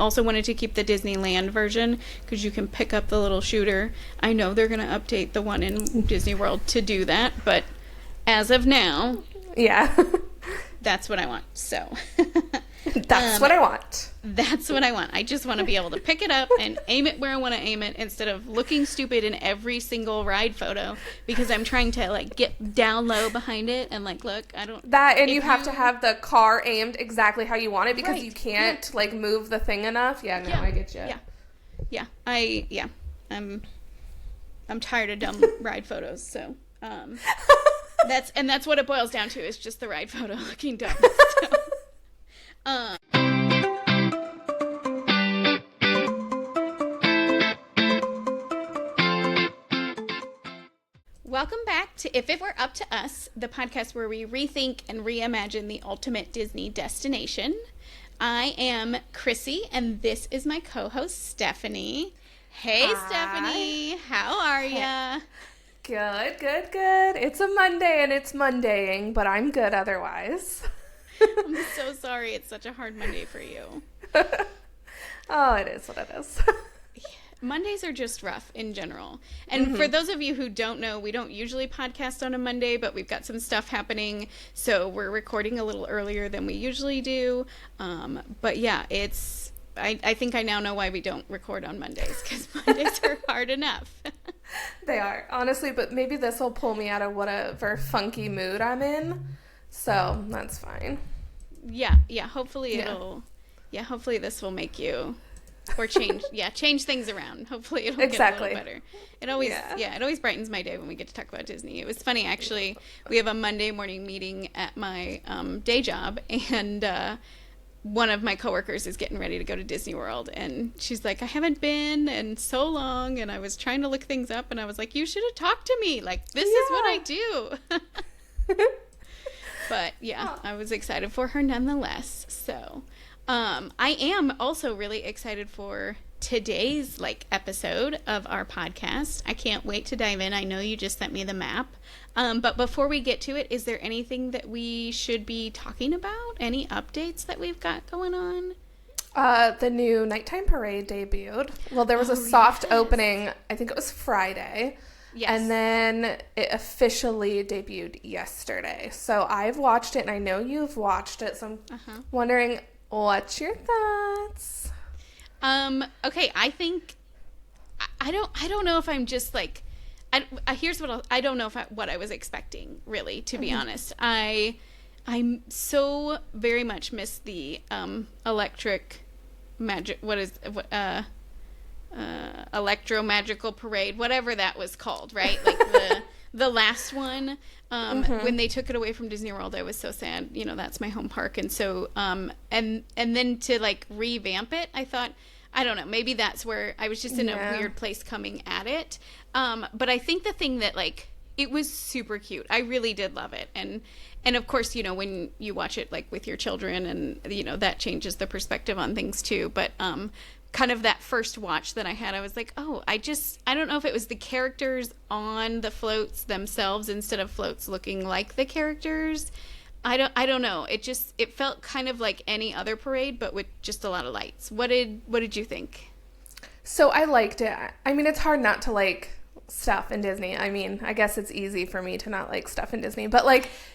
also wanted to keep the Disneyland version because you can pick up the little shooter. I know they're going to update the one in Disney World to do that, but as of now, yeah, that's what I want. So that's what I want. That's what I want. I just want to be able to pick it up and aim it where I want to aim it instead of looking stupid in every single ride photo because I'm trying to like get down low behind it and like look. I don't that, and you have to have the car aimed exactly how you want it because you can't like move the thing enough. Yeah, no, I get you. I'm tired of dumb ride photos, so that's what it boils down to is just the ride photo looking dumb. So. Welcome back to If It Were Up to Us, the podcast where we rethink and reimagine the ultimate Disney destination. I am Chrissy, and this is my co-host, Stephanie. Hey, hi. Stephanie. How are ya? Good. It's a Monday, and it's Mondaying, but I'm good otherwise. I'm so sorry. It's such a hard Monday for you. Oh, it is what it is. Mondays are just rough in general. And for those of you who don't know, we don't usually podcast on a Monday, but we've got some stuff happening. So we're recording a little earlier than we usually do. But yeah, I think I now know why we don't record on Mondays, because Mondays are hard enough. They are, honestly, but maybe this will pull me out of whatever funky mood I'm in. So that's fine. Yeah. Hopefully hopefully this will make you... Or change things around. Hopefully it'll get a little better. It always brightens my day when we get to talk about Disney. It was funny, actually. We have a Monday morning meeting at my day job, and one of my coworkers is getting ready to go to Disney World, and she's like, I haven't been in so long, and I was trying to look things up, and I was like, you should have talked to me. Like, this is what I do. But I was excited for her nonetheless. So... I am also really excited for today's episode of our podcast. I can't wait to dive in. I know you just sent me the map. But before we get to it, is there anything that we should be talking about? Any updates that we've got going on? The new nighttime parade debuted. Well, there was a soft opening. I think it was Friday. Yes. And then it officially debuted yesterday. So I've watched it, and I know you've watched it. So I'm wondering... What's your thoughts? Okay, I think I don't know if I'm just here's what I don't know what I was expecting, really, to be honest. I so very much miss the electric magic electro magical parade, whatever that was called, right? Like the last one, when they took it away from Disney World, I was so sad. You know, that's my home park. And so, and then to revamp it, I thought, I don't know, maybe that's where I was just in a weird place coming at it. But I think the thing that it was super cute. I really did love it. And of course, you know, when you watch it with your children and, you know, that changes the perspective on things too. But, kind of that first watch that I had, I was like, oh, I don't know if it was the characters on the floats themselves instead of floats looking like the characters. I don't know. It felt kind of like any other parade, but with just a lot of lights. What did you think? So I liked it. I mean, it's hard not to like stuff in Disney. I mean, I guess it's easy for me to not like stuff in Disney, but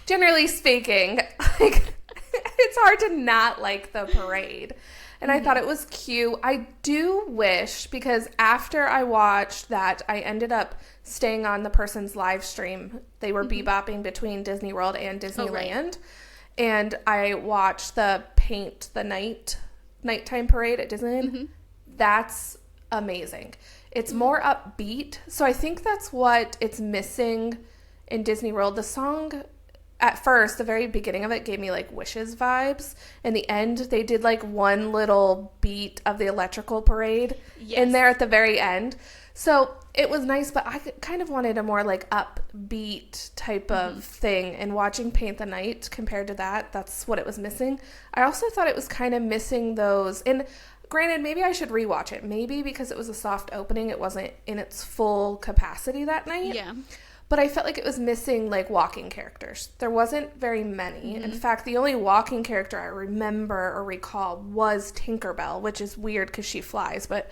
generally speaking, it's hard to not like the parade. And I thought it was cute. I do wish, because after I watched that, I ended up staying on the person's live stream. They were bebopping between Disney World and Disneyland. Right. And I watched the Paint the nighttime parade at Disneyland. That's amazing. It's more upbeat. So I think that's what it's missing in Disney World. The song... At first, the very beginning of it gave me Wishes vibes. In the end, they did one little beat of the electrical parade in there at the very end. So it was nice, but I kind of wanted a more upbeat type of thing. And watching Paint the Night compared to that, that's what it was missing. I also thought it was kind of missing those. And granted, maybe I should rewatch it. Maybe because it was a soft opening, it wasn't in its full capacity that night. Yeah. but I felt like it was missing, like, walking characters. There wasn't very many. In fact, the only walking character I remember or recall was Tinkerbell, which is weird because she flies, but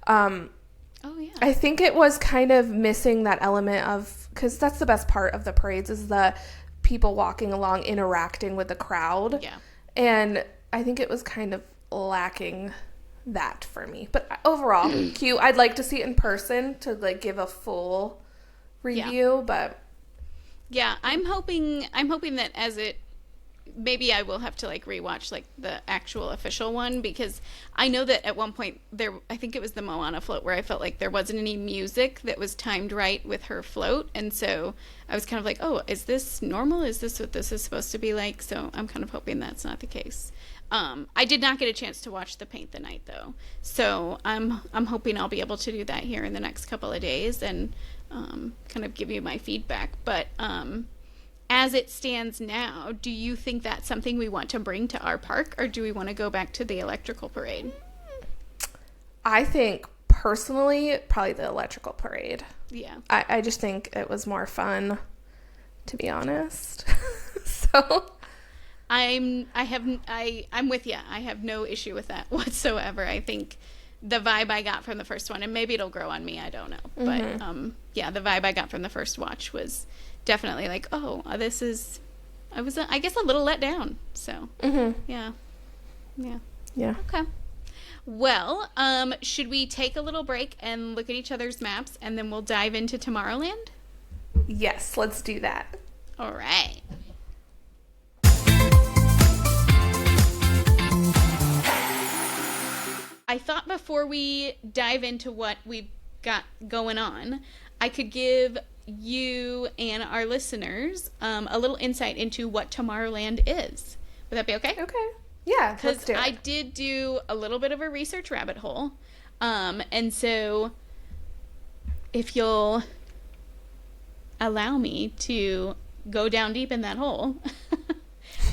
I think it was kind of missing that element of, because that's the best part of the parades, is the people walking along interacting with the crowd. Yeah. And I think it was kind of lacking that for me. But overall, cute. I'd like to see it in person to, like, give a full review, but yeah, I'm hoping that as it, maybe I will have to, like, rewatch, like, the actual official one, because I know that at one point there, I think it was the Moana float, where I felt like there wasn't any music that was timed right with her float, and so I was kind of like, oh, is this normal? Is this what this is supposed to be like? So I'm kind of hoping that's not the case. I did not get a chance to watch the Paint the Night, though, so I'm hoping I'll be able to do that here in the next couple of days and kind of give you my feedback. But as it stands now, do you think that's something we want to bring to our park, or do we want to go back to the electrical parade? I think, personally, probably the electrical parade. Yeah. I just think it was more fun, to be honest. So I'm with you. I have no issue with that whatsoever. I think the vibe I got from the first one, and maybe it'll grow on me, I don't know. But yeah, the vibe I got from the first watch was definitely like, oh, I was I guess a little let down. So yeah. Okay. Well, should we take a little break and look at each other's maps, and then we'll dive into Tomorrowland? Yes, let's do that. All right. I thought before we dive into what we've got going on, I could give you and our listeners a little insight into what Tomorrowland is. Would that be okay? Okay. Yeah, let's do it. I did do a little bit of a research rabbit hole. And so if you'll allow me to go down deep in that hole,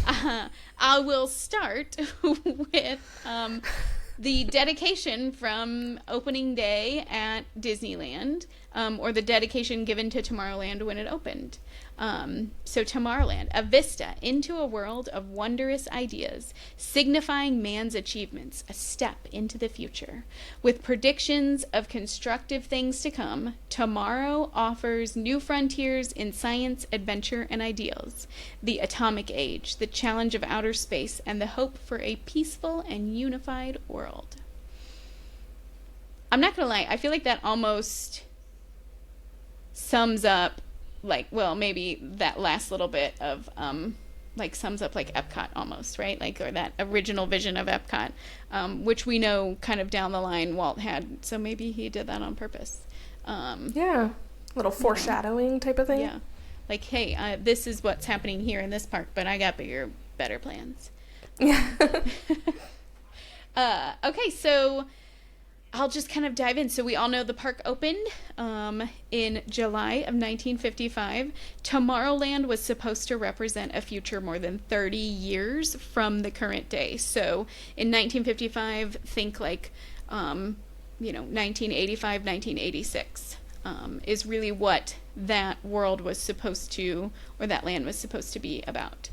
I will start with the dedication from opening day at Disneyland, or the dedication given to Tomorrowland when it opened. So Tomorrowland, a vista into a world of wondrous ideas, signifying man's achievements, a step into the future. With predictions of constructive things to come, tomorrow offers new frontiers in science, adventure, and ideals. The atomic age, the challenge of outer space, and the hope for a peaceful and unified world. I'm not gonna lie, I feel like that almost sums up, like, well, maybe that last little bit of, like, sums up, like, Epcot almost, right? Like, or that original vision of Epcot, which we know kind of down the line Walt had, so maybe he did that on purpose. Yeah, little foreshadowing type of thing. Yeah, like, hey, this is what's happening here in this park, but I got bigger, better plans. Yeah. Okay, so I'll just kind of dive in. So we all know the park opened in July of 1955. Tomorrowland was supposed to represent a future more than 30 years from the current day. So in 1955, think like, 1985, 1986 is really what that world was supposed to, or that land was supposed to be about.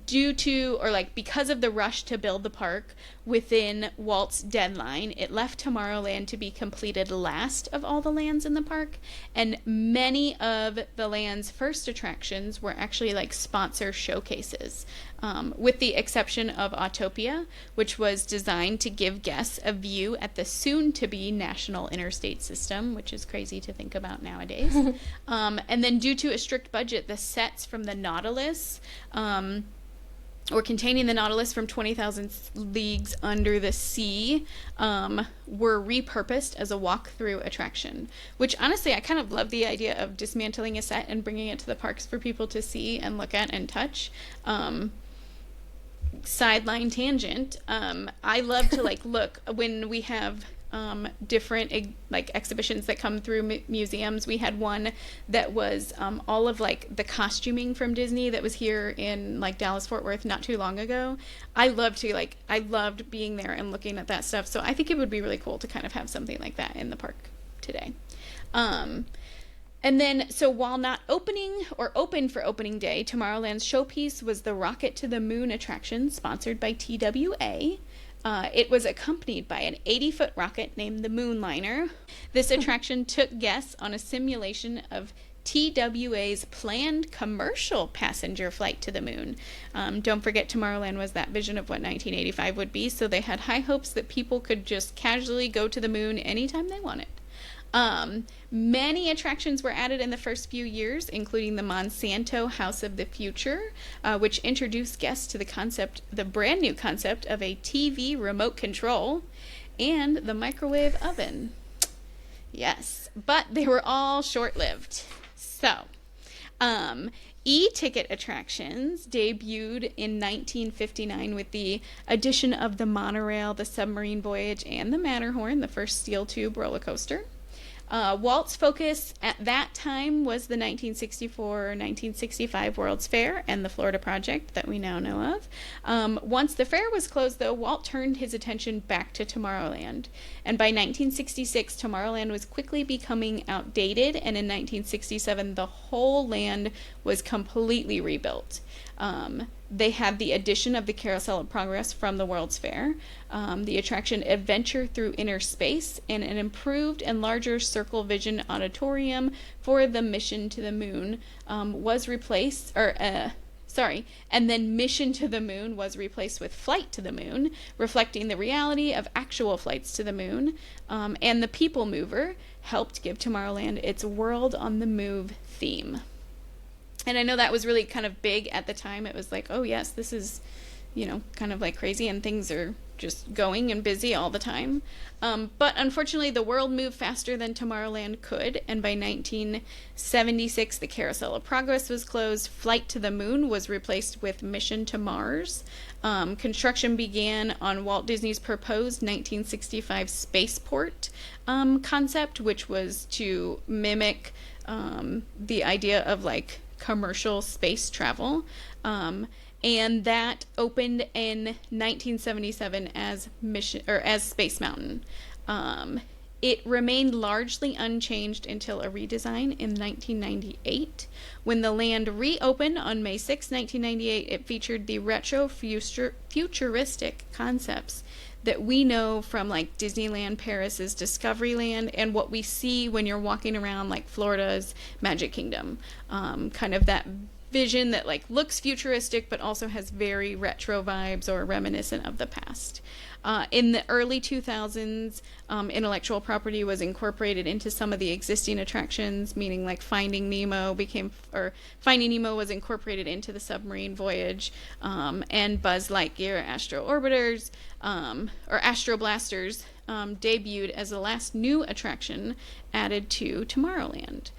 Due to, or like because of the rush to build the park within Walt's deadline, it left Tomorrowland to be completed last of all the lands in the park, and many of the land's first attractions were actually like sponsor showcases, with the exception of Autopia, which was designed to give guests a view at the soon-to-be National Interstate System, which is crazy to think about nowadays. And then due to a strict budget, the sets from the Nautilus, or containing the Nautilus from 20,000 Leagues Under the Sea, were repurposed as a walk-through attraction, which honestly I kind of love the idea of dismantling a set and bringing it to the parks for people to see and look at and touch. Sideline tangent, I love to like look when we have different like exhibitions that come through museums. We had one that was all of like the costuming from Disney that was here in like Dallas Fort Worth not too long ago. I loved being there and looking at that stuff, so I think it would be really cool to kind of have something like that in the park today. And then, so while not opening or open for opening day, Tomorrowland's showpiece was the Rocket to the Moon attraction sponsored by TWA. It was accompanied by an 80-foot rocket named the Moonliner. This attraction took guests on a simulation of TWA's planned commercial passenger flight to the moon. Don't forget, Tomorrowland was that vision of what 1985 would be, so they had high hopes that people could just casually go to the moon anytime they wanted. Many attractions were added in the first few years, including the Monsanto House of the Future, which introduced guests to the brand new concept of a TV remote control, and the microwave oven. Yes, but they were all short-lived. So, e-ticket attractions debuted in 1959 with the addition of the monorail, the submarine voyage, and the Matterhorn, the first steel tube roller coaster. Walt's focus at that time was the 1964-1965 World's Fair and the Florida Project that we now know of. Once the fair was closed, though, Walt turned his attention back to Tomorrowland. And by 1966, Tomorrowland was quickly becoming outdated, and in 1967, the whole land was completely rebuilt. They had the addition of the Carousel of Progress from the World's Fair, the attraction Adventure Through Inner Space, and an improved and larger Circle Vision auditorium for the Mission to the Moon was replaced, and then Mission to the Moon was replaced with Flight to the Moon, reflecting the reality of actual flights to the moon, and the People Mover helped give Tomorrowland its World on the Move theme. And I know that was really kind of big at the time. It was like, oh yes, this is, kind of like crazy, and things are just going and busy all the time. But unfortunately, the world moved faster than Tomorrowland could, and by 1976, the Carousel of Progress was closed. Flight to the Moon was replaced with Mission to Mars. Construction began on Walt Disney's proposed 1965 spaceport concept, which was to mimic the idea of like commercial space travel, and that opened in 1977 as Space Mountain. It remained largely unchanged until a redesign in 1998. When the land reopened on May 6, 1998, it featured the retro futuristic concepts that we know from like Disneyland Paris's Discoveryland and what we see when you're walking around like Florida's Magic Kingdom. Kind of that vision that like looks futuristic but also has very retro vibes or reminiscent of the past. In the early 2000s, intellectual property was incorporated into some of the existing attractions, meaning like Finding Nemo was incorporated into the submarine voyage, and Buzz Lightyear Astro Orbiters, or Astro Blasters, debuted as the last new attraction added to Tomorrowland.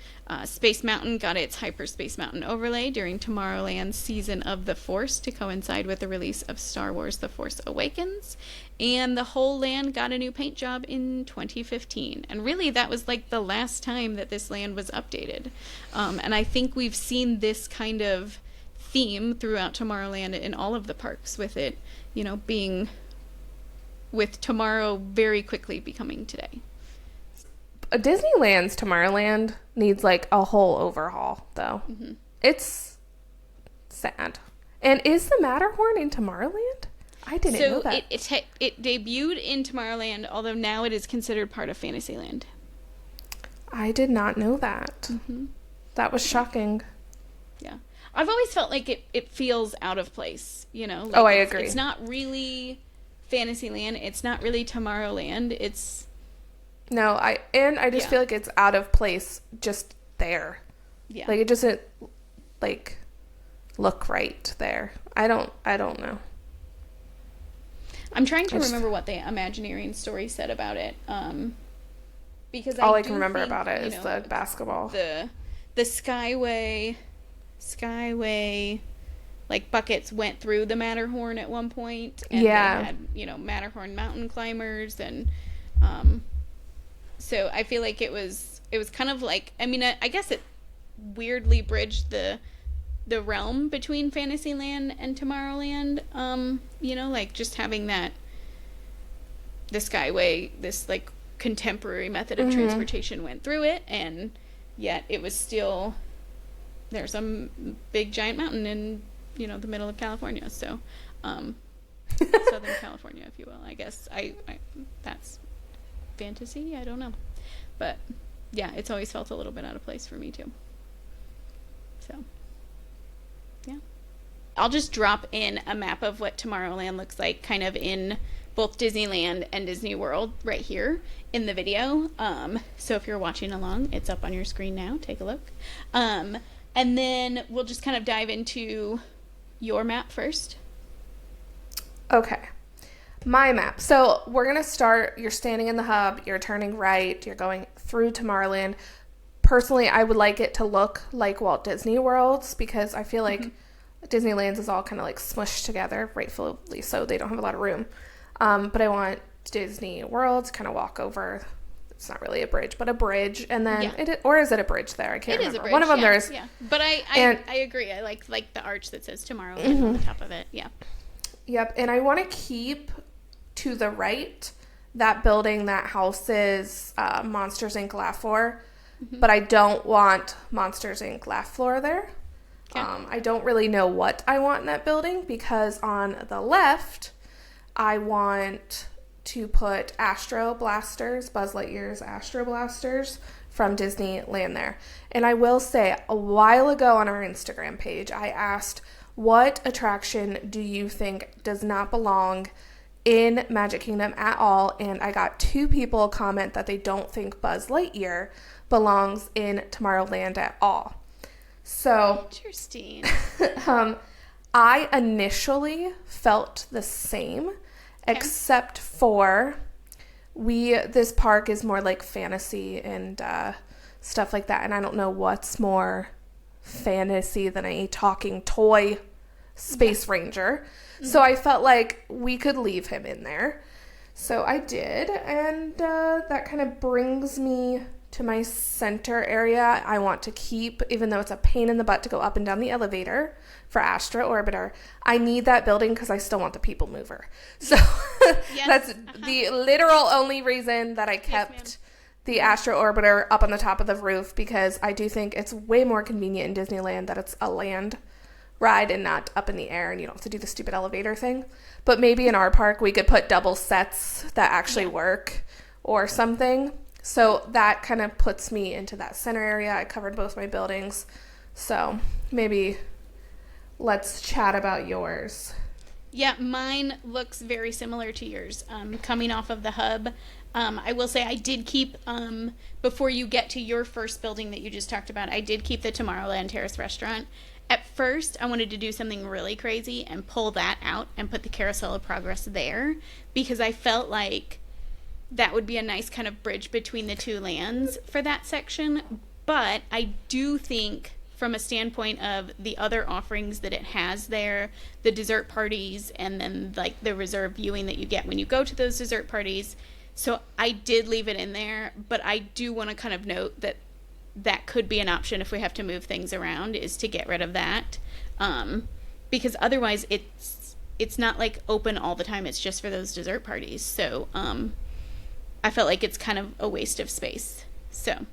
Space Mountain got its Hyperspace Mountain overlay during Tomorrowland's Season of the Force to coincide with the release of Star Wars The Force Awakens. And the whole land got a new paint job in 2015. And really, that was like the last time that this land was updated. And I think we've seen this kind of theme throughout Tomorrowland in all of the parks, with it, being with tomorrow very quickly becoming today. Disneyland's Tomorrowland needs like a whole overhaul, though. Mm-hmm. It's sad. And is the Matterhorn in Tomorrowland? I didn't know that. It debuted in Tomorrowland, although now it is considered part of Fantasyland. I did not know that. Mm-hmm. That was shocking. Yeah. I've always felt like it feels out of place, Like I agree. It's not really Fantasyland. It's not really Tomorrowland. It's... No, I just feel like it's out of place just there. Yeah. Like it doesn't like look right there. I don't know. I'm trying to remember what the Imagineering story said about it. Because all I can remember about it is the basketball. The Skyway like buckets went through the Matterhorn at one point, and they had, Matterhorn mountain climbers, and so I feel like it was kind of like, I guess it weirdly bridged the realm between Fantasyland and Tomorrowland, like just having the Skyway, this like contemporary method of transportation went through it, and yet it was still, there's a big giant mountain in, you know, the middle of California. So, Southern California, if you will. I guess I that's fantasy. I don't know. But, yeah, it's always felt a little bit out of place for me, too. So, yeah. I'll just drop in a map of what Tomorrowland looks like kind of in both Disneyland and Disney World right here in the video. So if you're watching along, it's up on your screen now. Take a look. And then we'll just kind of dive into your map first. Okay. My map. So we're going to start, you're standing in the hub, you're turning right, you're going through Tomorrowland. Personally, I would like it to look like Walt Disney World's because I feel like Disneyland's is all kind of like smushed together, rightfully so. They don't have a lot of room. But I want Disney World to kind of walk over. It's not really a bridge, but a bridge. And then, or is it a bridge there? I can't remember. It is a bridge. One of them there is. Yeah. But I agree. I like the arch that says Tomorrowland on the top of it. Yeah. Yep. And I want to keep to the right that building that houses Monsters Inc. Laugh Floor. But I don't want Monsters Inc. Laugh Floor there. Okay. I don't really know what I want in that building because on the left, I want to put Astro Blasters, Buzz Lightyear's Astro Blasters from Disneyland there. And I will say, a while ago on our Instagram page, I asked, what attraction do you think does not belong in Magic Kingdom at all? And I got 2 people comment that they don't think Buzz Lightyear belongs in Tomorrowland at all. So interesting. I initially felt the same, except for this park is more like fantasy and stuff like that, and I don't know what's more fantasy than a talking toy space ranger. So I felt like we could leave him in there. So I did, and that kind of brings me to my center area. I want to keep, even though it's a pain in the butt to go up and down the elevator for Astra Orbiter, I need that building because I still want the people mover. So that's the literal only reason that I kept the Astra Orbiter up on the top of the roof, because I do think it's way more convenient in Disneyland that it's a land ride and not up in the air and you don't have to do the stupid elevator thing. But maybe in our park we could put double sets that actually work or something. So that kind of puts me into that center area. I covered both my buildings. So maybe let's chat about yours. Yeah, mine looks very similar to yours. Coming off of the hub, I will say I did keep, before you get to your first building that you just talked about, I did keep the Tomorrowland Terrace restaurant. At first, I wanted to do something really crazy and pull that out and put the Carousel of Progress there, because I felt like that would be a nice kind of bridge between the two lands for that section. But I do think, from a standpoint of the other offerings that it has there, the dessert parties, and then like the reserved viewing that you get when you go to those dessert parties, so I did leave it in there. But I do want to kind of note that that could be an option if we have to move things around, is to get rid of that, because otherwise it's not like open all the time. It's just for those dessert parties. So I felt like it's kind of a waste of space. So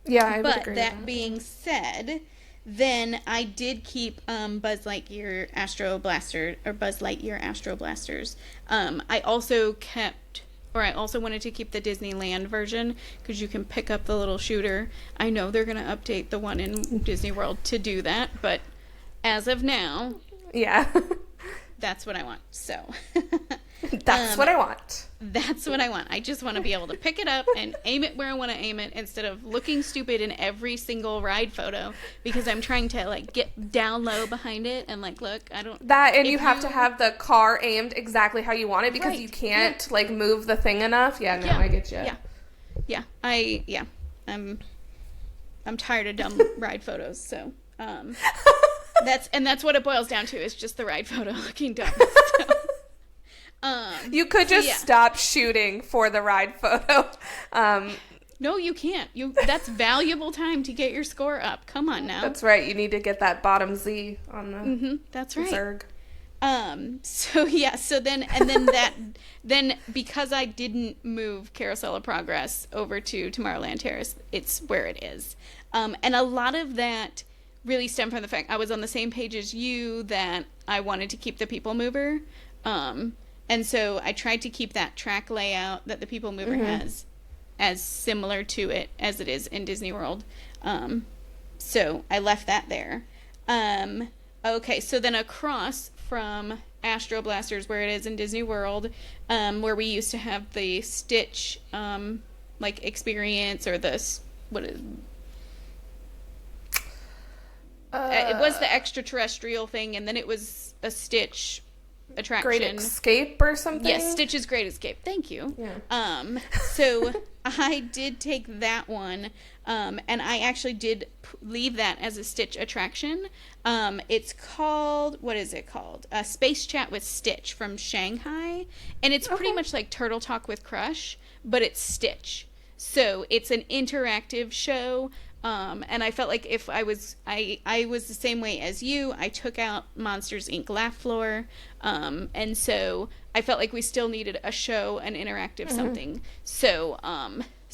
yeah, I would agree with that. But that being said, then I did keep Buzz Lightyear Astro Blaster, or Buzz Lightyear Astro Blasters. I also wanted to keep the Disneyland version because you can pick up the little shooter. I know they're going to update the one in Disney World to do that, but as of now, that's what I want. So that's what I want. That's what I want. I just want to be able to pick it up and aim it where I want to aim it, instead of looking stupid in every single ride photo, because I'm trying to like get down low behind it and like, look, I don't that, and you have to have the car aimed exactly how you want it, because you can't like move the thing enough. I get you. I'm tired of dumb ride photos, so that's what it boils down to, is just the ride photo looking dumb. So. You could just stop shooting for the ride photo. No, you can't. That's valuable time to get your score up. Come on now. That's right. You need to get that bottom Z on the that's right. Zerg. So then because I didn't move Carousel of Progress over to Tomorrowland Terrace, it's where it is. And a lot of that really stemmed from the fact I was on the same page as you that I wanted to keep the People Mover. And so I tried to keep that track layout that the People Mover has as similar to it as it is in Disney World. So I left that there. Okay, so then across from Astro Blasters, where it is in Disney World, where we used to have the Stitch experience, or what is it was the extraterrestrial thing, and then it was a Stitch attraction. Great Escape or something? Yes, Stitch's Great Escape. Thank you. Yeah. So I did take that one, and I actually did leave that as a Stitch attraction. It's called, what is it called? Space Chat with Stitch from Shanghai, and it's pretty much like Turtle Talk with Crush, but it's Stitch. So it's an interactive show. And I felt like if I was the same way as you. I took out Monsters Inc. Laugh Floor, and so I felt like we still needed a show, an interactive something. So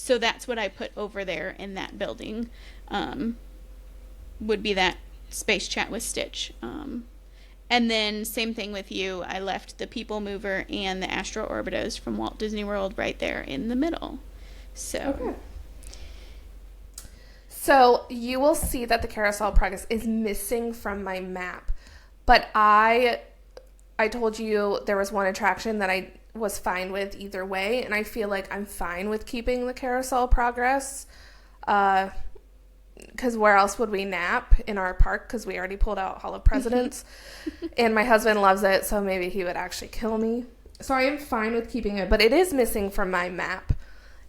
that's what I put over there in that building. Would be that Space Chat with Stitch. And then same thing with you. I left the People Mover and the Astro Orbitos from Walt Disney World right there in the middle. So. So you will see that the Carousel of Progress is missing from my map. But I told you there was one attraction that I was fine with either way, and I feel like I'm fine with keeping the Carousel of Progress. Because where else would we nap in our park? Because we already pulled out Hall of Presidents. And my husband loves it, so maybe he would actually kill me. So I am fine with keeping it, but it is missing from my map.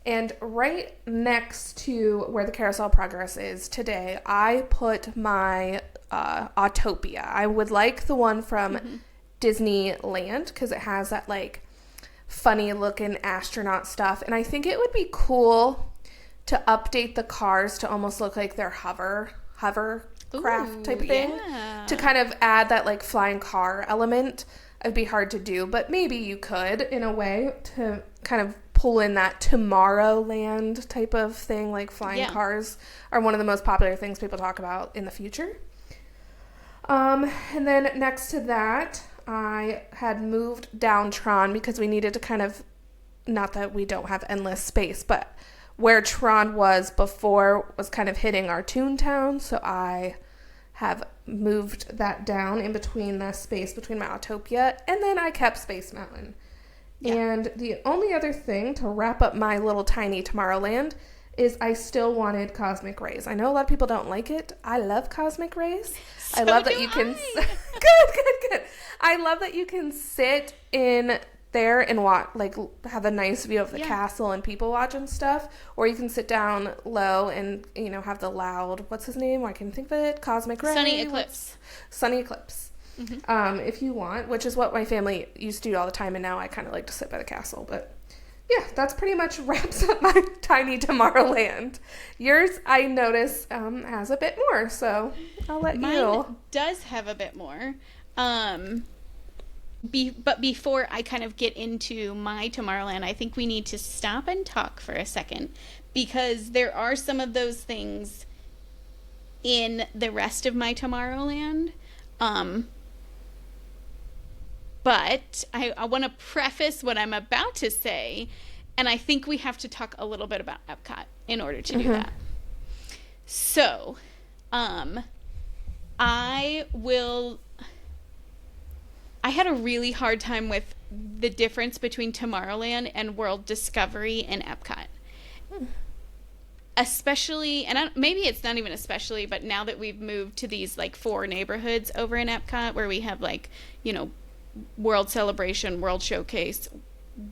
And right next to where the Carousel of Progress is today, I put my Autopia. I would like the one from Disneyland because it has that funny looking astronaut stuff. And I think it would be cool to update the cars to almost look like they're hovercraft type of thing. Yeah. To kind of add that flying car element. It'd be hard to do, but maybe you could in a way to kind of pull in that Tomorrowland type of thing, like flying cars are one of the most popular things people talk about in the future. And then next to that, I had moved down Tron because we needed to kind of, not that we don't have endless space, but where Tron was before was kind of hitting our Toontown, so I have moved that down in between the space between my Autopia, and then I kept Space Mountain. Yeah. And the only other thing to wrap up my little tiny Tomorrowland is I still wanted Cosmic Rays. I know a lot of people don't like it. I love Cosmic Rays. So I love that you can good. I love that you can sit in there and watch, have a nice view of the castle and people watch and stuff, or you can sit down low and have the loud, what's his name? I can think of it. Cosmic Ray. Sunny Eclipse. If you want, which is what my family used to do all the time, and now I kind of like to sit by the castle. But yeah, that's pretty much wraps up my tiny Tomorrowland. Yours, I notice, has a bit more, so I'll let you. Mine does have a bit more. But before I kind of get into my Tomorrowland, I think we need to stop and talk for a second, because there are some of those things in the rest of my Tomorrowland. But I want to preface what I'm about to say, and I think we have to talk a little bit about Epcot in order to do that. So, I had a really hard time with the difference between Tomorrowland and World Discovery and Epcot. Especially, and maybe it's not even especially, but now that we've moved to these 4 neighborhoods over in Epcot where we have World Celebration, World Showcase,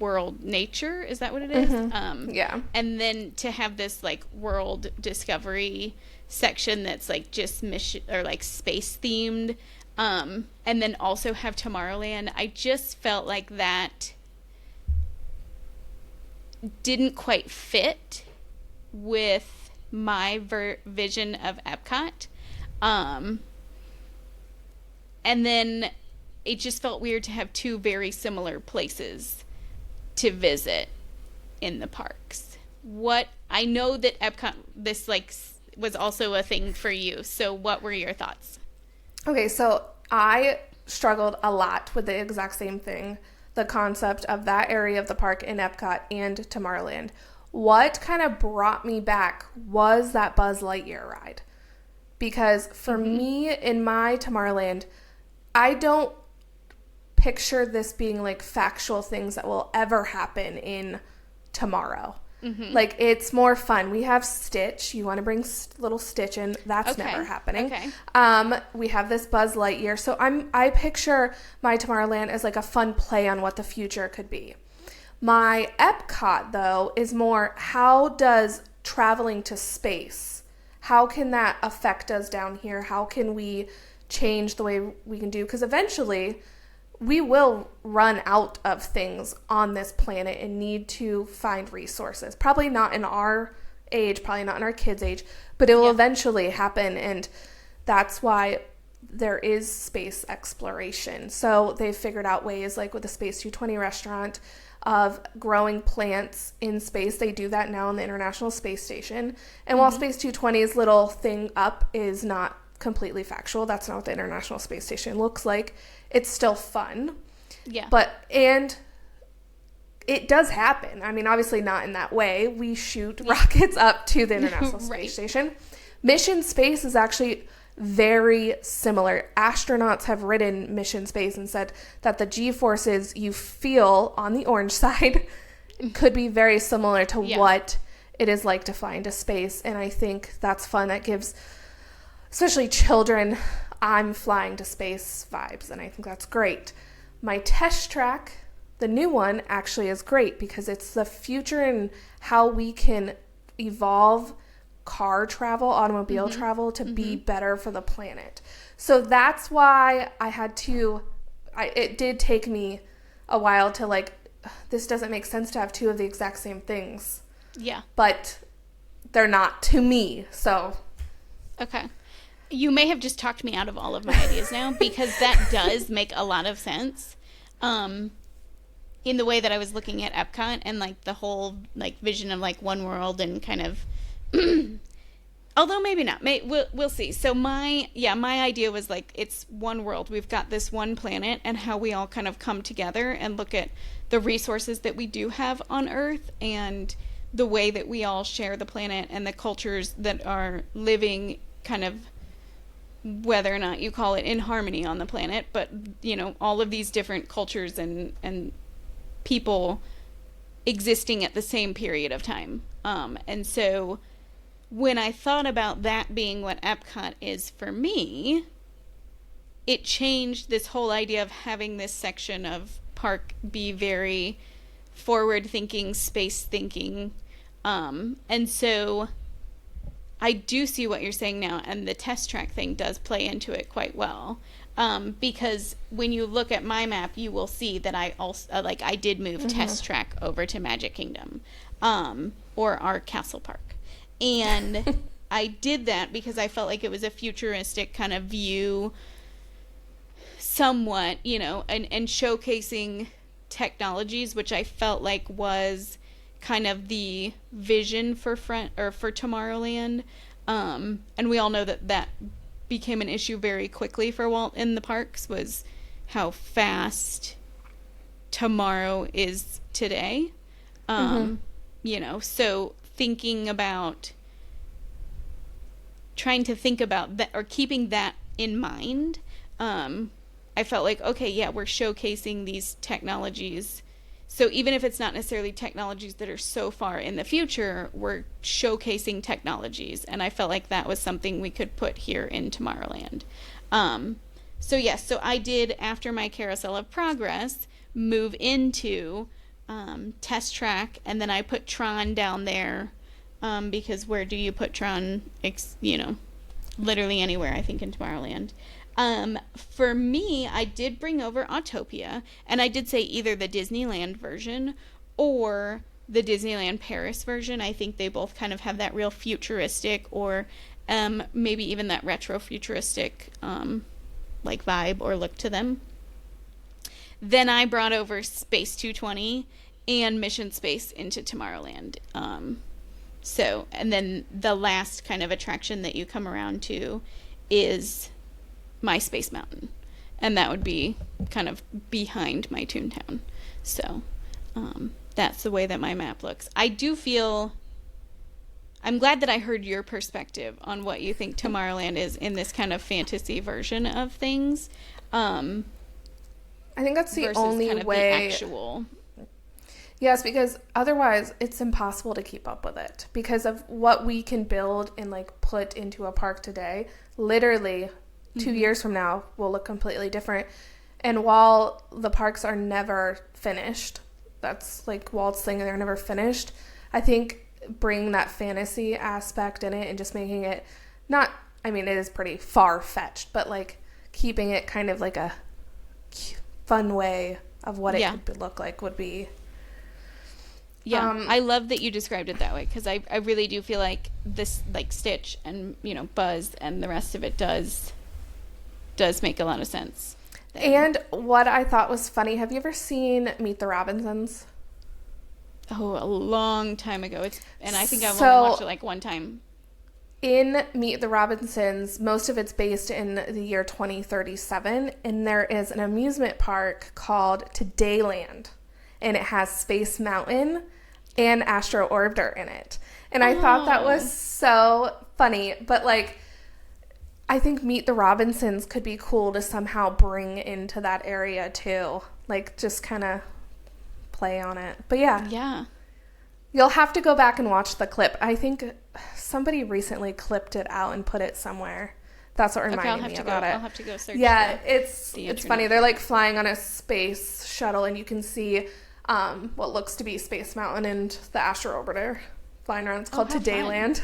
World Nature, is that what it is? Yeah. And then to have this World Discovery section that's just mission or space themed, and then also have Tomorrowland. I just felt like that didn't quite fit with my vision of Epcot. And then it just felt weird to have two very similar places to visit in the parks. I know that Epcot, this like was also a thing for you. So what were your thoughts? Okay, so I struggled a lot with the exact same thing, the concept of that area of the park in Epcot and Tomorrowland. What kind of brought me back was that Buzz Lightyear ride. Because for me, in my Tomorrowland, I don't picture this being like factual things that will ever happen in tomorrow. Like, it's more fun. We have Stitch. You want to bring little Stitch in. That's never happening. We have this Buzz Lightyear. So I picture my Tomorrowland as like a fun play on what the future could be. My Epcot, though, is more, how does traveling to space, how can that affect us down here? How can we change the way we can do? Because eventually we will run out of things on this planet and need to find resources. Probably not in our age, probably not in our kids' age, but it will eventually happen. And that's why there is space exploration. So they've figured out ways, like with the Space 220 restaurant, of growing plants in space. They do that now on the International Space Station. And while Space 220's little thing up is not completely factual, that's not what the International Space Station looks like, it's still fun. Yeah. And it does happen. I mean, obviously not in that way. We shoot rockets up to the International Space Station. Mission Space is actually very similar. Astronauts have ridden Mission Space and said that the G-forces you feel on the orange side could be very similar to what it is like to fly into space. And I think that's fun. That gives, especially children, I'm flying to space vibes, and I think that's great. My test track, the new one, actually is great because it's the future and how we can evolve car travel, automobile travel to be better for the planet. So that's why it did take me a while to like, this doesn't make sense to have two of the exact same things. Yeah. But they're not to me, so. Okay. You may have just talked me out of all of my ideas now, because that does make a lot of sense. In the way that I was looking at Epcot and like the whole like vision of like one world and kind of, although maybe not, we'll see. So my idea was like, it's one world. We've got this one planet and how we all kind of come together and look at the resources that we do have on Earth and the way that we all share the planet and the cultures that are living kind of, whether or not you call it in harmony on the planet, but you know, all of these different cultures and people existing at the same period of time. And so when I thought about that being what Epcot is for me, it changed this whole idea of having this section of park be very forward thinking, space thinking. And so I do see what you're saying now, and the test track thing does play into it quite well. Because when you look at my map, you will see that I also I did move test track over to Magic Kingdom, or our castle park, and I did that because I felt like it was a futuristic kind of view, somewhat, you know, and showcasing technologies, which I felt like was kind of the vision for Tomorrowland. And we all know that became an issue very quickly for Walt in the parks, was how fast tomorrow is today. You know, so trying to think about that, or keeping that in mind, I felt like, okay, yeah, we're showcasing these technologies. So even if it's not necessarily technologies that are so far in the future, we're showcasing technologies. And I felt like that was something we could put here in Tomorrowland. So yes, so I did, after my Carousel of Progress, move into Test Track, and then I put Tron down there, because where do you put Tron? You know, literally anywhere, I think, in Tomorrowland. For me, I did bring over Autopia, and I did say either the Disneyland version or the Disneyland Paris version. I think they both kind of have that real futuristic, or maybe even that retro futuristic like vibe or look to them. Then I brought over Space 220 and Mission Space into Tomorrowland. And then the last kind of attraction that you come around to is my Space Mountain. And that would be kind of behind my Toontown. So that's the way that my map looks. I'm glad that I heard your perspective on what you think Tomorrowland is in this kind of fantasy version of things. I think that's the only kind of way. The actual. Yes, because otherwise it's impossible to keep up with it because of what we can build and like put into a park today. Literally 2 years from now will look completely different. And while the parks are never finished, that's like Walt's thing, they're never finished. I think bringing that fantasy aspect in it and just making it it is pretty far-fetched, but like keeping it kind of like a fun way of what it could look like would be. Yeah, I love that you described it that way because I really do feel like this, like Stitch and Buzz and the rest of it does make a lot of sense. And what I thought was funny, have you ever seen Meet the Robinsons? Oh, a long time ago. I think I've only watched it like one time. In Meet the Robinsons, most of it's based in the year 2037, and there is an amusement park called Todayland, and it has Space Mountain and Astro Orbiter in it. And I thought that was so funny, but like I think Meet the Robinsons could be cool to somehow bring into that area too. Like just kind of play on it. But yeah. You'll have to go back and watch the clip. I think somebody recently clipped it out and put it somewhere. That's what reminded me about it. I'll have to go search. Yeah, it's funny. They're like flying on a space shuttle, and you can see what looks to be Space Mountain and the Astro Orbiter flying around. It's called Todayland.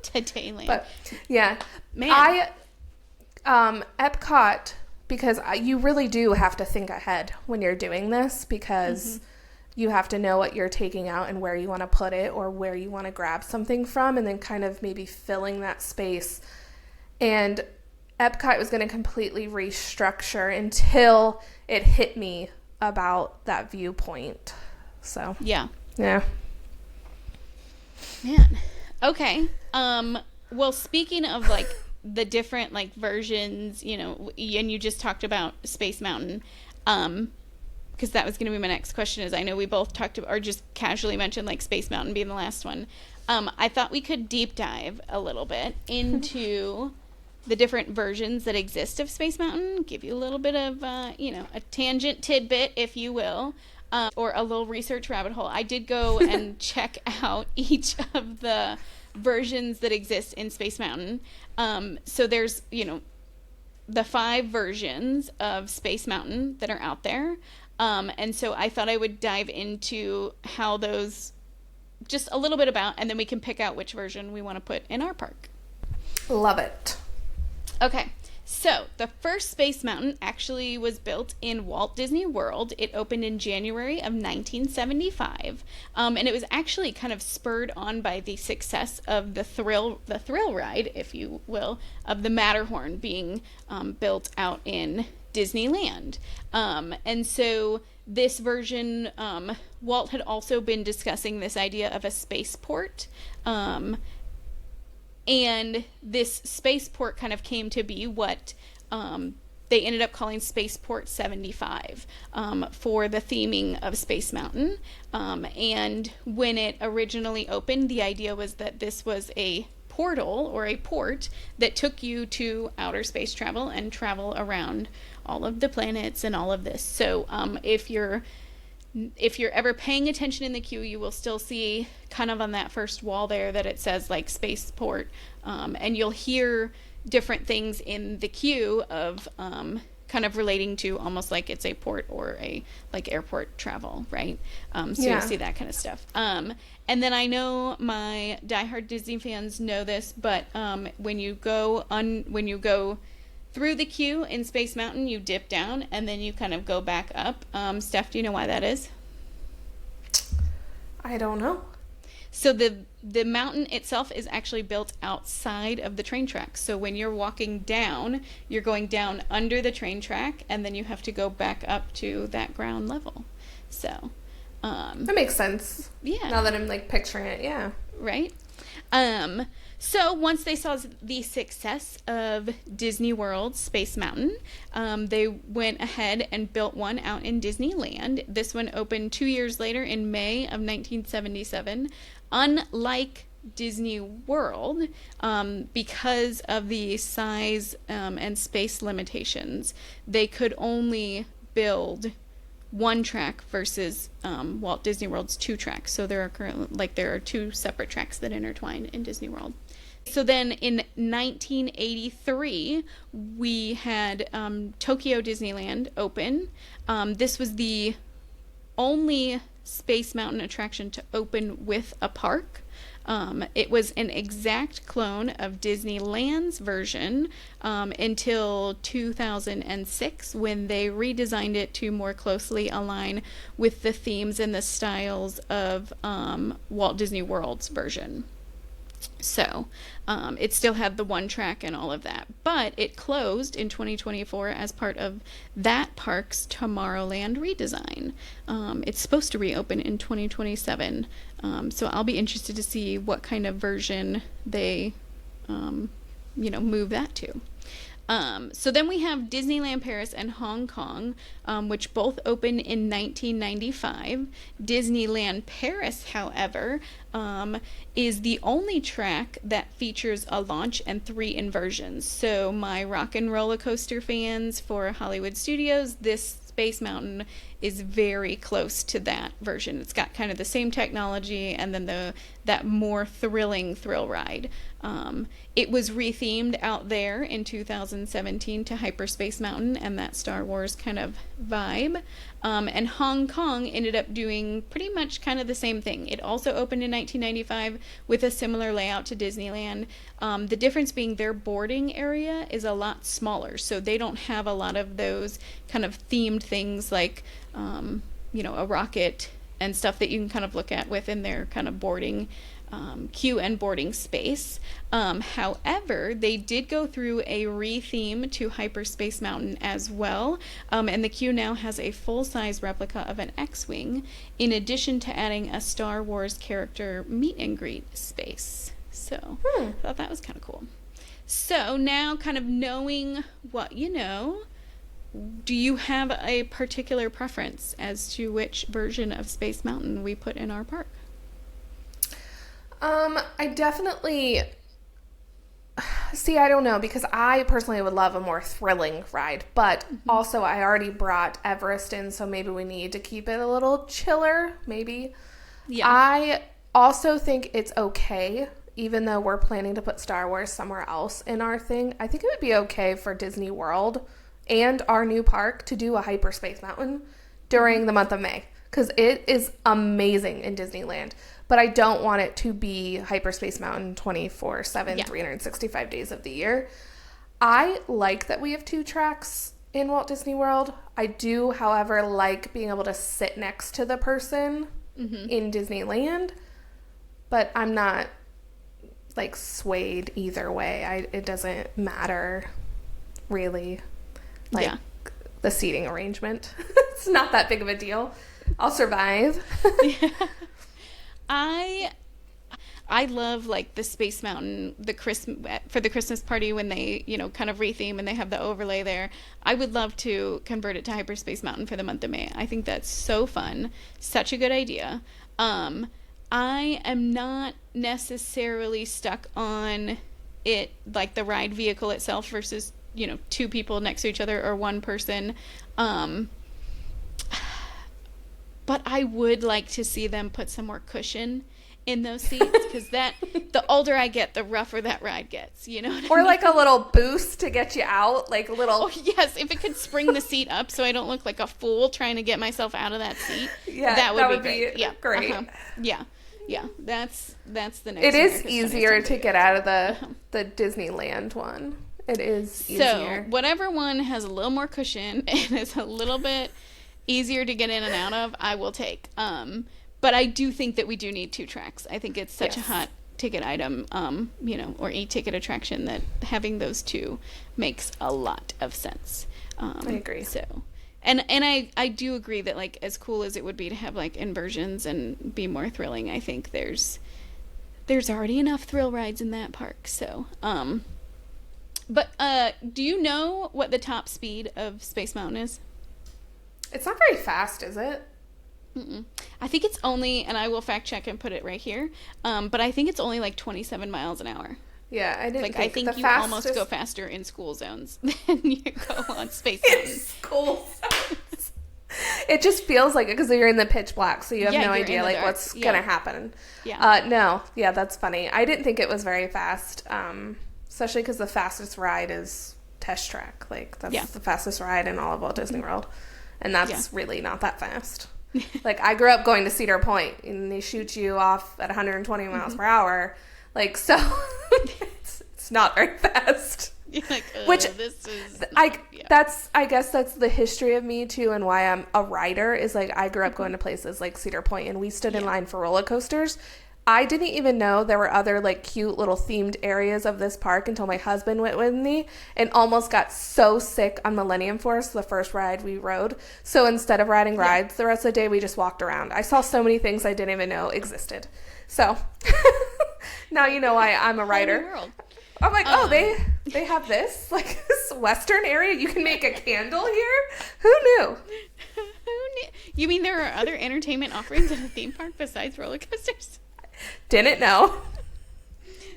Todayland. But yeah, man, Epcot, because you really do have to think ahead when you're doing this because you have to know what you're taking out and where you want to put it or where you want to grab something from, and then kind of maybe filling that space. And Epcot was going to completely restructure until it hit me about that viewpoint. So yeah. Man. Okay. Well, speaking of like the different like versions, and you just talked about Space Mountain, because that was going to be my next question. Is I know we both talked about, or just casually mentioned like Space Mountain being the last one. I thought we could deep dive a little bit into the different versions that exist of Space Mountain, give you a little bit of, a tangent tidbit, if you will, or a little research rabbit hole. I did go and check out each of the versions that exist in Space Mountain. So there's, the 5 versions of Space Mountain that are out there. And so I thought I would dive into how those, just a little bit about, and then we can pick out which version we want to put in our park. Love it. Okay, so the first Space Mountain actually was built in Walt Disney World. It opened in January of 1975, and it was actually kind of spurred on by the success of the thrill ride, if you will, of the Matterhorn being built out in Disneyland. And so this version, Walt had also been discussing this idea of a spaceport. And this spaceport kind of came to be what they ended up calling Spaceport 75 for the theming of Space Mountain. And when it originally opened, the idea was that this was a portal or a port that took you to outer space travel and travel around all of the planets and all of this. So if you're ever paying attention in the queue, you will still see kind of on that first wall there that it says like spaceport, and you'll hear different things in the queue of kind of relating to almost like it's a port or a like airport travel, right? You'll see that kind of stuff. And then I know my diehard Disney fans know this, but when you go through the queue in Space Mountain, you dip down and then you kind of go back up. Steph, do you know why that is? I don't know. So the mountain itself is actually built outside of the train tracks. So when you're walking down, you're going down under the train track, and then you have to go back up to that ground level. So that makes sense. Yeah. Now that I'm like picturing it, yeah. Right? So once they saw the success of Disney World's Space Mountain, they went ahead and built one out in Disneyland. This one opened 2 years later in May of 1977. Unlike Disney World, because of the size and space limitations, they could only build one track versus Walt Disney World's 2 tracks. So there are 2 separate tracks that intertwine in Disney World. So then in 1983, we had Tokyo Disneyland open. This was the only Space Mountain attraction to open with a park. It was an exact clone of Disneyland's version until 2006, when they redesigned it to more closely align with the themes and the styles of Walt Disney World's version. So it still had the one track and all of that, but it closed in 2024 as part of that park's Tomorrowland redesign. It's supposed to reopen in 2027, so I'll be interested to see what kind of version they move that to. So then we have Disneyland Paris and Hong Kong, which both opened in 1995. Disneyland Paris, however, is the only track that features a launch and 3 inversions. So my Rock and Roller Coaster fans for Hollywood Studios, this Space Mountain is very close to that version. It's got kind of the same technology, and then that more thrilling thrill ride. It was rethemed out there in 2017 to Hyperspace Mountain and that Star Wars kind of vibe. And Hong Kong ended up doing pretty much kind of the same thing. It also opened in 1995 with a similar layout to Disneyland. The difference being their boarding area is a lot smaller, so they don't have a lot of those kind of themed things like, a rocket and stuff that you can kind of look at within their kind of boarding queue and boarding space. However, they did go through a retheme to Hyperspace Mountain as well, and the queue now has a full-size replica of an X-Wing, in addition to adding a Star Wars character meet and greet space. So I thought that was kind of cool. So now, kind of knowing what you know, do you have a particular preference as to which version of Space Mountain we put in our park? I definitely... See, I don't know, because I personally would love a more thrilling ride, but also I already brought Everest in, so maybe we need to keep it a little chiller, maybe. Yeah. I also think it's okay, even though we're planning to put Star Wars somewhere else in our thing, I think it would be okay for Disney World and our new park to do a Hyperspace Mountain during the month of May, because it is amazing in Disneyland. But I don't want it to be Hyperspace Mountain 24/7, 365 days of the year. I like that we have 2 tracks in Walt Disney World. I do, however, like being able to sit next to the person in Disneyland. But I'm not, like, swayed either way. It doesn't matter, really. Like, the seating arrangement. It's not that big of a deal. I'll survive. Yeah. I love, like, the Space Mountain, for the Christmas party when they, kind of retheme and they have the overlay there. I would love to convert it to Hyperspace Mountain for the month of May. I think that's so fun. Such a good idea. I am not necessarily stuck on it, like the ride vehicle itself versus, 2 people next to each other or 1 person. But I would like to see them put some more cushion in those seats, because the older I get, the rougher that ride gets, you know what I Or mean? like a little boost to get you out, like a little... Oh, yes, if it could spring the seat up so I don't look like a fool trying to get myself out of that seat, that would be great. Yeah, great. Yeah, that's the next It is easier to get out of the Disneyland one. It is easier. So, whatever one has a little more cushion and is a little bit easier to get in and out of, I will take. But I do think that we do need 2 tracks. I think it's such a hot ticket item, or e-ticket attraction, that having those 2 makes a lot of sense. I agree. So, and I do agree that, like, as cool as it would be to have, like, inversions and be more thrilling, I think there's already enough thrill rides in that park. So, but do you know what the top speed of Space Mountain is? It's not very fast, is it? Mm-mm. I think it's only, and I will fact check and put it right here, but I think it's only like 27 miles an hour. Yeah, I didn't like, think I think the you fastest... almost go faster in school zones than you go on Space Mountain. In school zones. It just feels like it because you're in the pitch black, so you have no idea like what's gonna happen. Yeah. No. Yeah, that's funny. I didn't think it was very fast, especially because the fastest ride is Test Track. Like, that's the fastest ride in all of Walt Disney World. And that's really not that fast. Like, I grew up going to Cedar Point, and they shoot you off at 120 miles per hour. Like, so it's not very fast. You're like, which this is... That's, I guess that's the history of me, too, and why I'm a rider, is, like, I grew up going to places like Cedar Point, and we stood in line for roller coasters. I didn't even know there were other, like, cute little themed areas of this park until my husband went with me and almost got so sick on Millennium Force, the first ride we rode. So instead of riding rides the rest of the day, we just walked around. I saw so many things I didn't even know existed. So now you know why I'm a rider. I'm like, they have this? Like, this Western area? You can make a candle here? Who knew? You mean there are other entertainment offerings at a theme park besides roller coasters? Didn't know.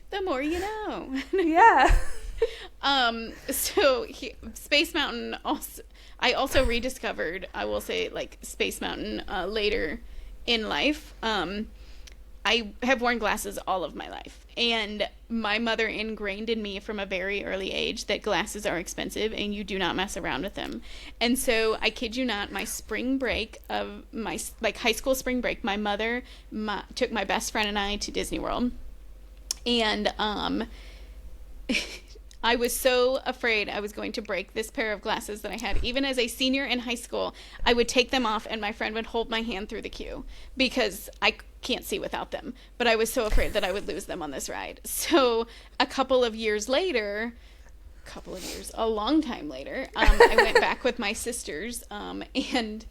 The more you know. Yeah. So Space Mountain I also rediscovered, I will say, like, Space Mountain later in life. I have worn glasses all of my life, and my mother ingrained in me from a very early age that glasses are expensive and you do not mess around with them. And so, I kid you not, my spring break of my, like, high school spring break, my mother took my best friend and I to Disney World, and I was so afraid I was going to break this pair of glasses that I had. Even as a senior in high school, I would take them off and my friend would hold my hand through the queue because I can't see without them. But I was so afraid that I would lose them on this ride. So a long time later, I went back with my sisters and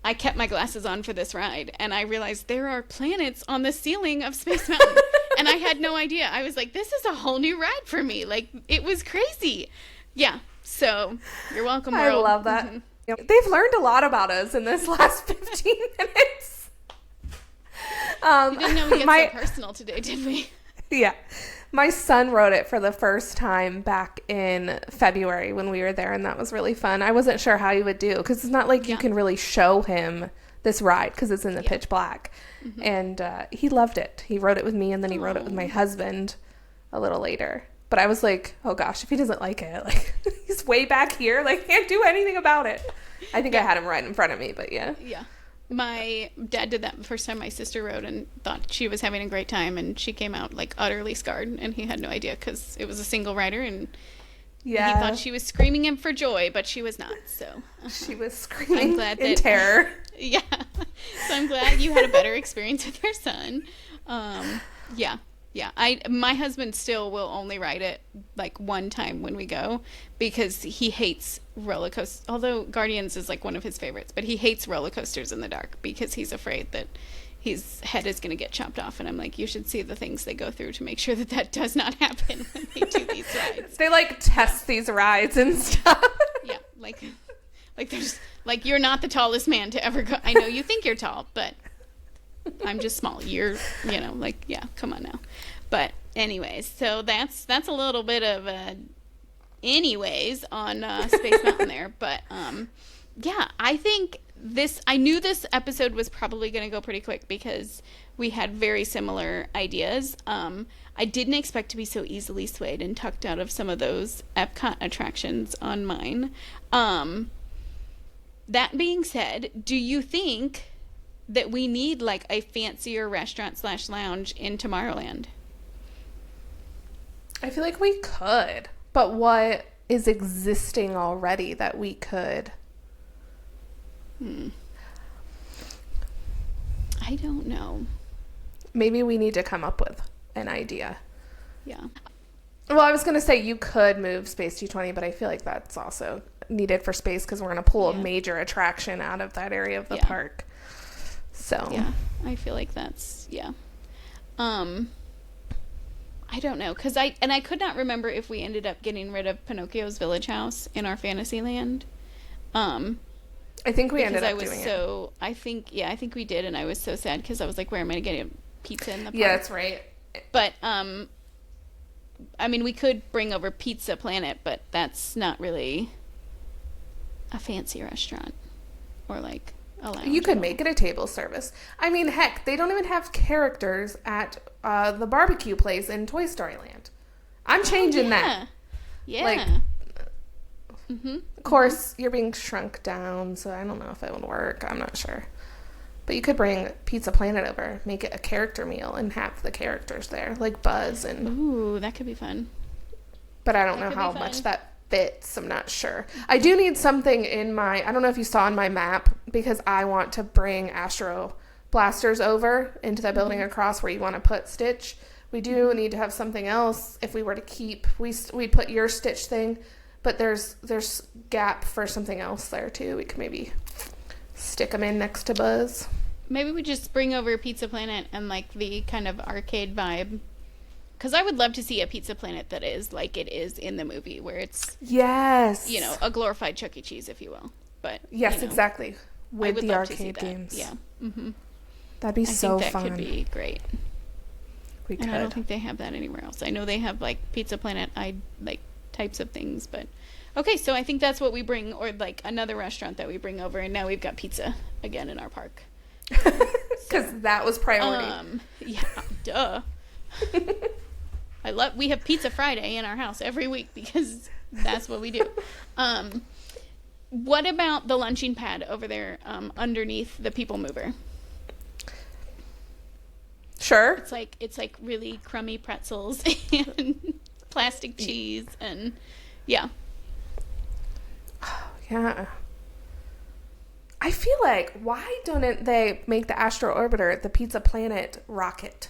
I kept my glasses on for this ride. And I realized there are planets on the ceiling of Space Mountain. And I had no idea. I was like, this is a whole new ride for me. Like, it was crazy. Yeah. So, you're welcome, world. I love that. Mm-hmm. They've learned a lot about us in this last 15 minutes. We didn't know we get so personal today, did we? Yeah. My son rode it for the first time back in February when we were there, and that was really fun. I wasn't sure how he would do, because it's not like you can really show him this ride because it's in the pitch black. Mm-hmm. And he loved it. He rode it with me, and then he rode it with my husband a little later. But I was like, oh gosh, if he doesn't like it, like, he's way back here, like, can't do anything about it. I think I had him right in front of me, but yeah. Yeah. My dad did that the first time my sister rode and thought she was having a great time, and she came out, like, utterly scarred, and he had no idea because it was a single rider, and he thought she was screaming him for joy, but she was not. So she was screaming in terror. Yeah. So I'm glad you had a better experience with your son. Yeah. My husband still will only ride it like one time when we go because he hates roller coasters. Although Guardians is like one of his favorites, but he hates roller coasters in the dark because he's afraid that his head is going to get chopped off. And I'm like, you should see the things they go through to make sure that that does not happen when they do these rides. They like test these rides and stuff. Yeah, like there's like, you're not the tallest man to ever go. I know you think you're tall, but I'm just small. You're, like, yeah, come on now. But anyways, so that's a little bit of anyways on Space Mountain there. But yeah, I think I knew this episode was probably going to go pretty quick because we had very similar ideas. I didn't expect to be so easily swayed and tucked out of some of those Epcot attractions on mine. That being said, do you think that we need like a fancier restaurant/lounge in Tomorrowland? I feel like we could, but what is existing already that we could? I don't know. Maybe we need to come up with an idea. Yeah. Well, I was going to say you could move Space 220, but I feel like that's also needed for space because we're going to pull a major attraction out of that area of the park. So. Yeah, I feel like that's, I don't know, because I could not remember if we ended up getting rid of Pinocchio's Village House in our Fantasyland. I think we ended up doing it. I think we did, and I was so sad because I was like, where am I getting pizza in the park? Yeah, that's right. But, I mean, we could bring over Pizza Planet, but that's not really a fancy restaurant or like a lounge. You could make it a table service. I mean, heck, they don't even have characters at the barbecue place in Toy Story Land. I'm changing that. Yeah. Like, of course, you're being shrunk down, so I don't know if it would work. I'm not sure. But you could bring Pizza Planet over, make it a character meal, and have the characters there, like Buzz and... Ooh, that could be fun. But I don't know how much that fits. I'm not sure. I do need something in my... I don't know if you saw on my map, because I want to bring Astro Blasters over into that building across where you want to put Stitch. We do need to have something else if we were to keep... We'd put your Stitch thing, but there's gap for something else there, too. We could maybe... stick them in next to Buzz. Maybe we just bring over Pizza Planet and like the kind of arcade vibe. Because I would love to see a Pizza Planet that is like it is in the movie, where it's a glorified Chuck E. Cheese, if you will. But yes, exactly. With the arcade games, that'd be so fun. That could be great. We could. And I don't think they have that anywhere else. I know they have like Pizza Planet, like types of things, but. Okay, so I think that's what we bring, or like another restaurant that we bring over, and now we've got pizza again in our park. Because that was priority. Duh. We have Pizza Friday in our house every week because that's what we do. What about the lunching pad over there underneath the People Mover? Sure. It's like really crummy pretzels and plastic cheese and Yeah. I feel like, why don't they make the Astro Orbiter the Pizza Planet rockets?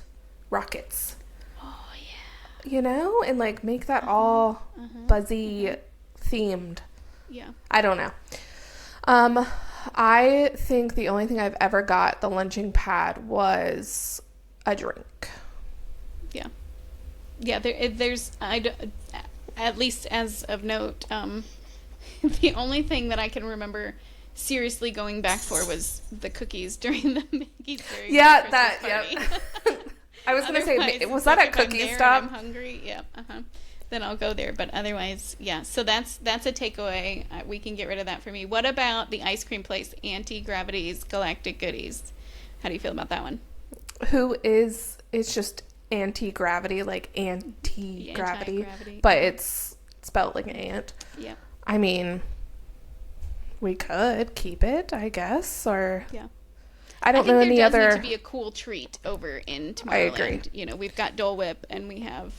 Oh, yeah. You know? And, like, make that all buzzy themed. Yeah. I don't know. I think the only thing I've ever got the lunching pad was a drink. Yeah. Yeah, there's... at least as of note... the only thing that I can remember seriously going back for was the cookies during the Mickey's Very Good Christmas Party. I was going to say, was that a cookie stop? I'm hungry, then I'll go there. But otherwise, so that's a takeaway. We can get rid of that for me. What about the ice cream place, Anti-Gravity's Galactic Goodies? How do you feel about that one? It's just anti-gravity, like anti-gravity, but it's spelled like an ant. Yep. I mean, we could keep it, I guess, or... Yeah. I don't know any other... there does need to be a cool treat over in Tomorrowland. I agree. You know, we've got Dole Whip, and we have...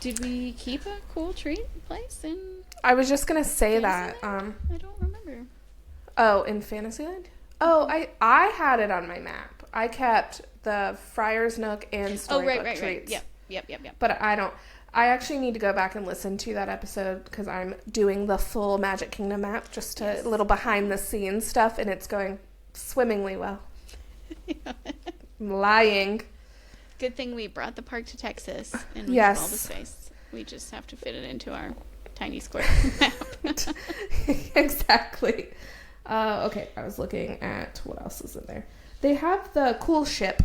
did we keep a cool treat place in... I was just going to say Fantasyland? that. I don't remember. Oh, in Fantasyland? Oh, I had it on my map. I kept the Friar's Nook and Storybook treats. Right. Yep. But I actually need to go back and listen to that episode because I'm doing the full Magic Kingdom map, just a little behind the scenes stuff, and it's going swimmingly well. I'm lying. Good thing we brought the park to Texas and we have all the space. We just have to fit it into our tiny square map. Exactly. Okay, I was looking at what else is in there. They have the cool ship,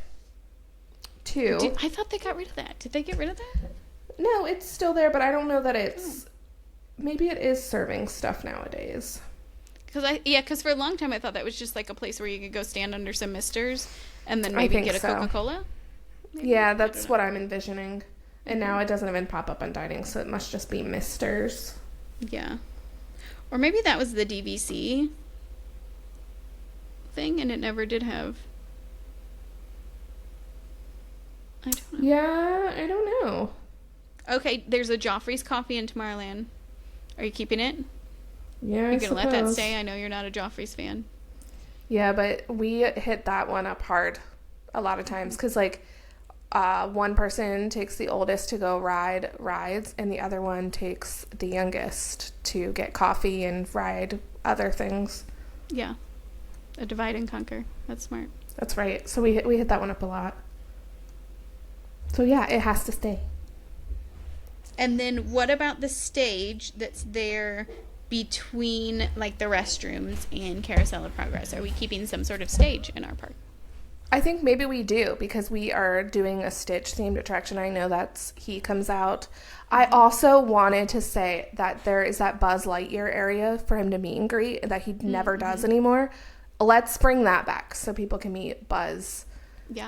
too. I thought they got rid of that. Did they get rid of that? No, it's still there, but I don't know that it's... Maybe it is serving stuff nowadays. Because for a long time I thought that was just like a place where you could go stand under some misters and then maybe get a Coca-Cola. Maybe? Yeah, that's what I'm envisioning. And now it doesn't even pop up on dining, so it must just be misters. Yeah. Or maybe that was the DVC thing and it never did have... I don't know. Yeah, I don't know. Okay, there's a Joffrey's Coffee in Tomorrowland. Are you keeping it? Yeah, You're going to let that stay? I know you're not a Joffrey's fan. Yeah, but we hit that one up hard a lot of times because, like, one person takes the oldest to go ride rides, and the other one takes the youngest to get coffee and ride other things. Yeah. A divide and conquer. That's smart. That's right. So we hit that one up a lot. So, yeah, it has to stay. And then what about the stage that's there between, like, the restrooms and Carousel of Progress? Are we keeping some sort of stage in our park? I think maybe we do because we are doing a Stitch themed attraction. I know he comes out. I also wanted to say that there is that Buzz Lightyear area for him to meet and greet that he never does anymore. Let's bring that back so people can meet Buzz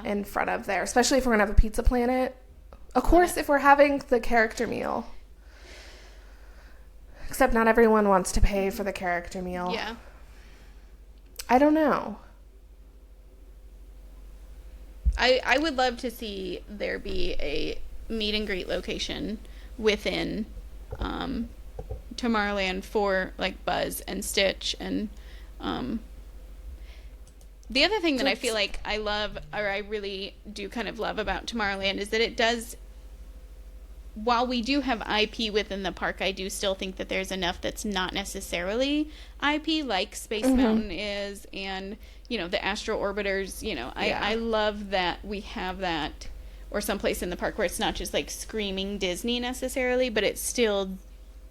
in front of there, especially if we're going to have a Pizza Planet. Of course, if we're having the character meal. Except not everyone wants to pay for the character meal. Yeah. I don't know. I would love to see there be a meet and greet location within Tomorrowland for, like, Buzz and Stitch. And the other thing that I feel like I love, or I really do kind of love about Tomorrowland, is that it does, while we do have IP within the park, I do still think that there's enough that's not necessarily IP, like Space Mountain is, and, you know, the Astro Orbiters, you know, I love that we have that, or someplace in the park where it's not just, like, screaming Disney necessarily, but it's still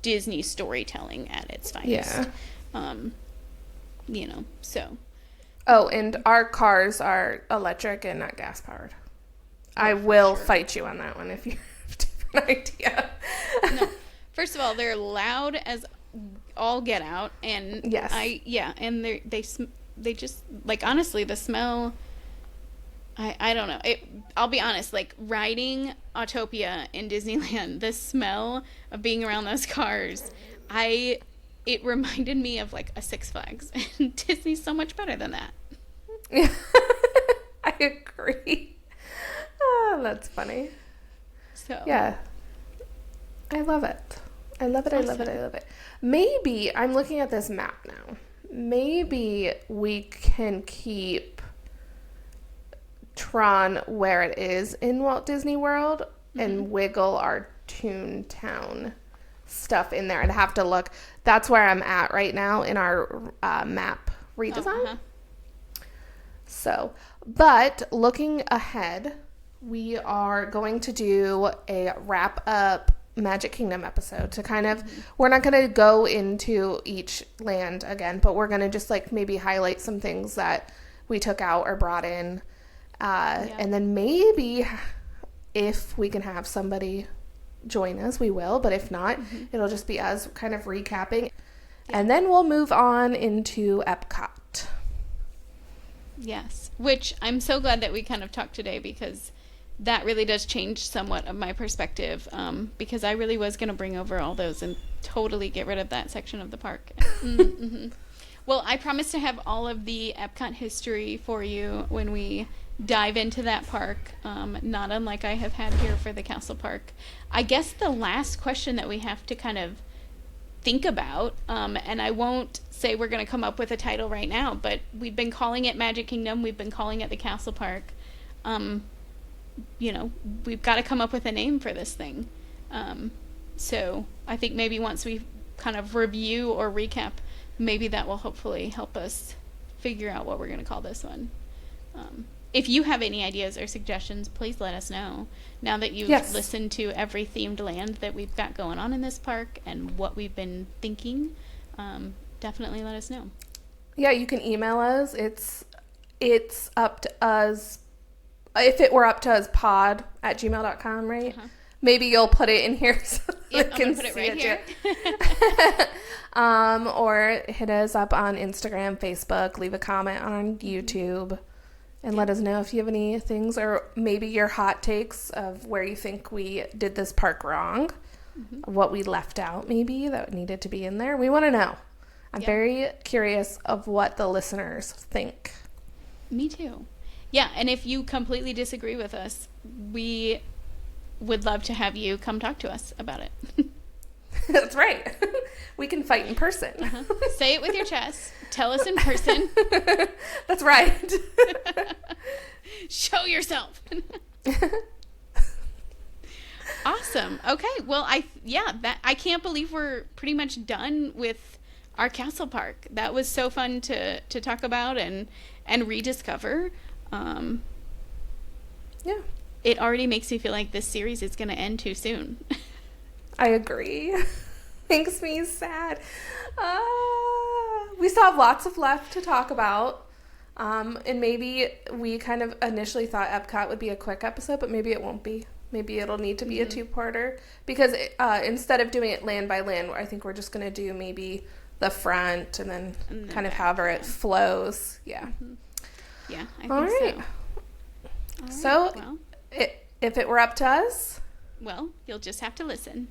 Disney storytelling at its finest. Yeah. You know, so. Oh, and our cars are electric and not gas-powered. I will fight you on that one if you have a different idea. No. First of all, they're loud as all get out, and yes. And they just, like, honestly, the smell, I don't know. I'll be honest, like, riding Autopia in Disneyland, the smell of being around those cars, it reminded me of, like, a Six Flags. And Disney's so much better than that. Yeah. I agree. Oh, that's funny. So. Yeah. I love it. I love it. Awesome. I love it. I love it. Maybe, I'm looking at this map now. Maybe we can keep Tron where it is in Walt Disney World and wiggle our Toontown stuff in there. I'd have to look. That's where I'm at right now in our map redesign. So, but looking ahead, we are going to do a wrap up Magic Kingdom episode to kind of, we're not going to go into each land again, but we're going to just, like, maybe highlight some things that we took out or brought in. And then maybe if we can have somebody join us, we will, but if not, it'll just be us kind of recapping. And then we'll move on into Epcot. Yes, which I'm so glad that we kind of talked today, because that really does change somewhat of my perspective, because I really was going to bring over all those and totally get rid of that section of the park. Well, I promise to have all of the Epcot history for you when we dive into that park, not unlike I have had here for the Castle Park. I guess the last question that we have to kind of think about, and I won't say we're going to come up with a title right now, but we've been calling it Magic Kingdom, we've been calling it the Castle Park. You know, we've got to come up with a name for this thing. So I think maybe once we kind of review or recap, maybe that will hopefully help us figure out what we're going to call this one. If you have any ideas or suggestions, please let us know. Now that you've listened to every themed land that we've got going on in this park and what we've been thinking, definitely let us know. Yeah, you can email us. It's up to us. If it were up to us, pod@gmail.com, right? Maybe you'll put it in here so we can put it right here. Or hit us up on Instagram, Facebook, leave a comment on YouTube, and let us know if you have any things, or maybe your hot takes of where you think we did this park wrong, what we left out maybe that needed to be in there. We want to know. I'm very curious of what the listeners think. Me too. Yeah, and if you completely disagree with us, we would love to have you come talk to us about it. That's right. We can fight in person. Say it with your chest. Tell us in person. That's right. Show yourself. Awesome. Okay. Well, I can't believe we're pretty much done with our castle park. That was so fun to talk about and rediscover. Yeah. It already makes me feel like this series is going to end too soon. I agree. Makes me sad. We still have lots of left to talk about. And maybe we kind of initially thought Epcot would be a quick episode, but maybe it won't be. Maybe it'll need to be a two-parter. Because instead of doing it land by land, I think we're just going to do maybe the front and then kind of however it flows. Yeah. Mm-hmm. Yeah, I think All right. So. So, well, if it were up to us... Well, you'll just have to listen.